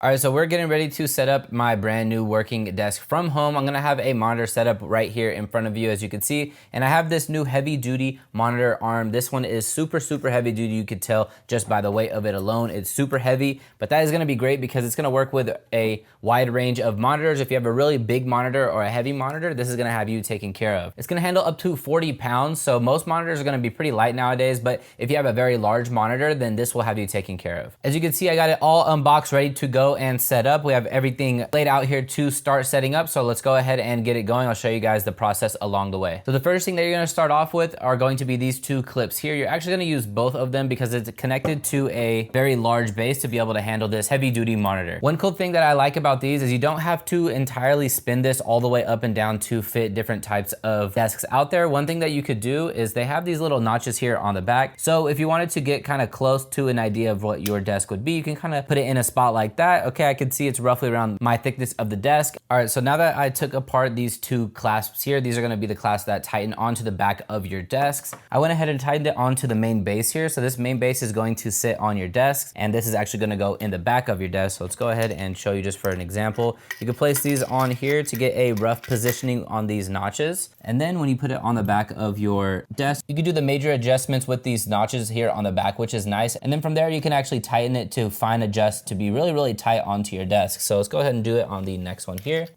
All right, so we're getting ready to set up my brand new working desk from home. I'm gonna have a monitor set up right here in front of you, as you can see. And I have this new heavy duty monitor arm. This one is super heavy duty. You could tell just by the weight of it alone. It's super heavy, but that is gonna be great because it's gonna work with a wide range of monitors. If you have a really big monitor or a heavy monitor, this is gonna have you taken care of. It's gonna handle up to 40 pounds. So most monitors are gonna be pretty light nowadays, but if you have a very large monitor, then this will have you taken care of. As you can see, I got it all unboxed, ready to go and set up. We have everything laid out here to start setting up. So let's go ahead and get it going. I'll show you guys the process along the way. So the first thing that you're gonna start off with are going to be these two clips here. You're actually gonna use both of them because it's connected to a very large base to be able to handle this heavy duty monitor. One cool thing that I like about these is you don't have to entirely spin this all the way up and down to fit different types of desks out there. One thing that you could do is they have these little notches here on the back. So if you wanted to get kind of close to an idea of what your desk would be, you can kind of put it in a spot like that. Okay, I can see it's roughly around my thickness of the desk. All right, so now that I took apart these two clasps here, these are gonna be the clasps that tighten onto the back of your desks. I went ahead and tightened it onto the main base here. So this main base is going to sit on your desk, and this is actually gonna go in the back of your desk. So let's go ahead and show you just for an example. You can place these on here to get a rough positioning on these notches. And then when you put it on the back of your desk, you can do the major adjustments with these notches here on the back, which is nice. And then from there, you can actually tighten it to fine adjust to be really tight onto your desk. So let's go ahead and do it on the next one here.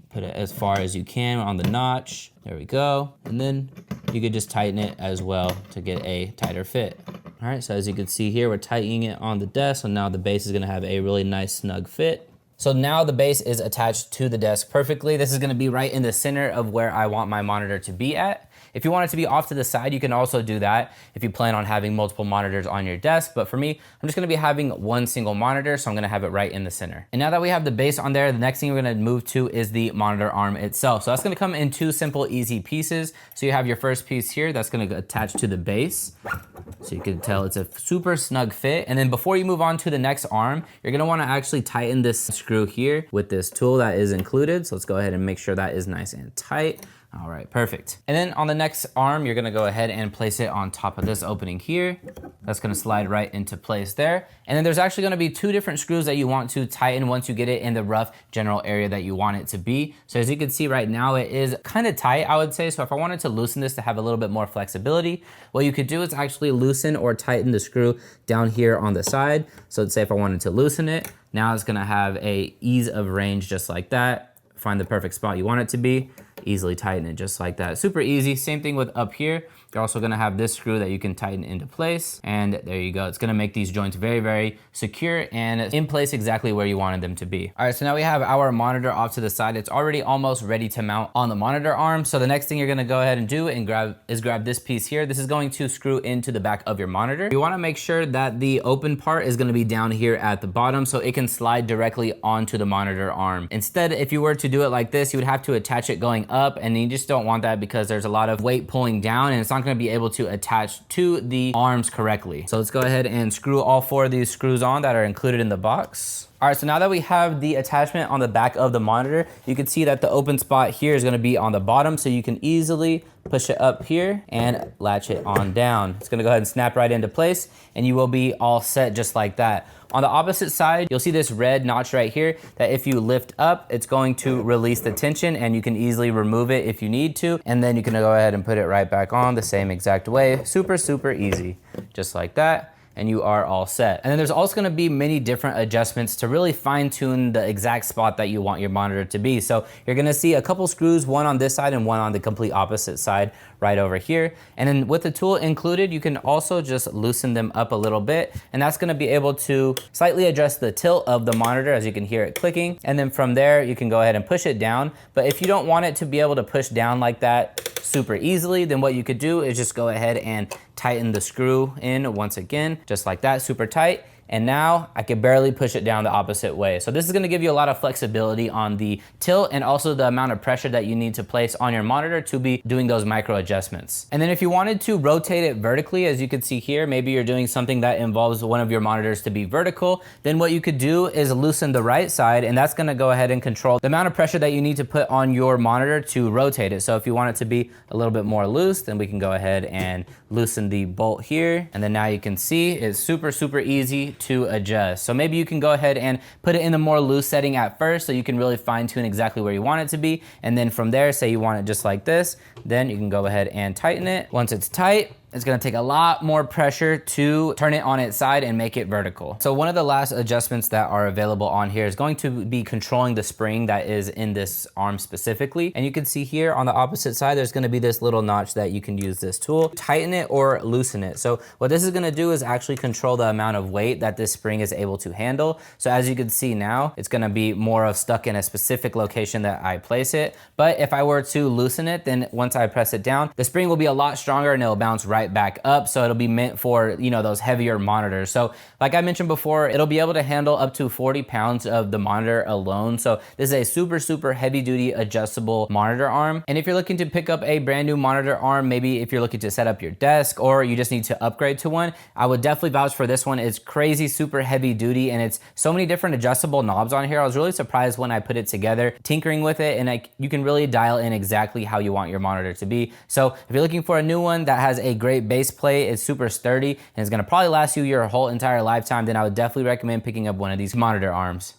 Put it as far as you can on the notch. There we go. And then you could just tighten it as well to get a tighter fit. All right, so as you can see here, we're tightening it on the desk. So now the base is gonna have a really nice snug fit. So now the base is attached to the desk perfectly. This is gonna be right in the center of where I want my monitor to be at. If you want it to be off to the side, you can also do that if you plan on having multiple monitors on your desk. But for me, I'm just gonna be having one single monitor, so I'm gonna have it right in the center. And now that we have the base on there, the next thing we're gonna move to is the monitor arm itself. So that's gonna come in two simple, easy pieces. So you have your first piece here that's gonna attach to the base. So you can tell it's a super snug fit. And then before you move on to the next arm, you're gonna wanna actually tighten this screw here with this tool that is included. So let's go ahead and make sure that is nice and tight. All right, perfect. And then on the next arm, you're gonna go ahead and place it on top of this opening here. That's gonna slide right into place there. And then there's actually gonna be two different screws that you want to tighten once you get it in the rough general area that you want it to be. So as you can see right now, it is kind of tight, I would say. So if I wanted to loosen this to have a little bit more flexibility, what you could do is actually loosen or tighten the screw down here on the side. So let's say if I wanted to loosen it, now it's gonna have a ease of range just like that. Find the perfect spot you want it to be, easily tighten it just like that. Super easy. Same thing with up here. You're also gonna have this screw that you can tighten into place, and there you go. It's gonna make these joints very secure and in place exactly where you wanted them to be. All right, so now we have our monitor off to the side. It's already almost ready to mount on the monitor arm. So the next thing you're gonna go ahead and do and grab this piece here. This is going to screw into the back of your monitor. You wanna make sure that the open part is gonna be down here at the bottom so it can slide directly onto the monitor arm. Instead, if you were to do it like this, you would have to attach it going up, and you just don't want that because there's a lot of weight pulling down and it's not gonna be able to attach to the arms correctly. So let's go ahead and screw all four of these screws on that are included in the box. All right, so now that we have the attachment on the back of the monitor, you can see that the open spot here is gonna be on the bottom, so you can easily push it up here and latch it on down. It's gonna go ahead and snap right into place, and you will be all set just like that. On the opposite side, you'll see this red notch right here that if you lift up, it's going to release the tension, and you can easily remove it if you need to, and then you can go ahead and put it right back on the same exact way. Super easy, just like that. And you are all set. And then there's also gonna be many different adjustments to really fine tune the exact spot that you want your monitor to be. So you're gonna see a couple screws, one on this side and one on the complete opposite side right over here. And then with the tool included, you can also just loosen them up a little bit. And that's gonna be able to slightly adjust the tilt of the monitor as you can hear it clicking. And then from there, you can go ahead and push it down. But if you don't want it to be able to push down like that super easily, then what you could do is just go ahead and tighten the screw in once again, just like that, super tight. And now I can barely push it down the opposite way. So this is gonna give you a lot of flexibility on the tilt and also the amount of pressure that you need to place on your monitor to be doing those micro adjustments. And then if you wanted to rotate it vertically, as you can see here, maybe you're doing something that involves one of your monitors to be vertical, then what you could do is loosen the right side, and that's gonna go ahead and control the amount of pressure that you need to put on your monitor to rotate it. So if you want it to be a little bit more loose, then we can go ahead and loosen the bolt here. And then now you can see it's super easy to adjust. So maybe you can go ahead and put it in the more loose setting at first so you can really fine tune exactly where you want it to be. And then from there, say you want it just like this, then you can go ahead and tighten it. Once it's tight, it's gonna take a lot more pressure to turn it on its side and make it vertical. So one of the last adjustments that are available on here is going to be controlling the spring that is in this arm specifically. And you can see here on the opposite side, there's gonna be this little notch that you can use this tool, tighten it or loosen it. So what this is gonna do is actually control the amount of weight that this spring is able to handle. So as you can see now, it's gonna be more of stuck in a specific location that I place it. But if I were to loosen it, then once I press it down, the spring will be a lot stronger and it'll bounce right back up. So it'll be meant for, you know, those heavier monitors. So like I mentioned before, it'll be able to handle up to 40 pounds of the monitor alone. So this is a super, super heavy duty adjustable monitor arm. And if you're looking to pick up a brand new monitor arm, maybe if you're looking to set up your desk or you just need to upgrade to one, I would definitely vouch for this one. It's crazy, super heavy duty, and it's so many different adjustable knobs on here. I was really surprised when I put it together, tinkering with it, and you can really dial in exactly how you want your monitor to be. So if you're looking for a new one that has a great base plate, it's super sturdy, and it's gonna probably last you your whole entire lifetime, then I would definitely recommend picking up one of these monitor arms.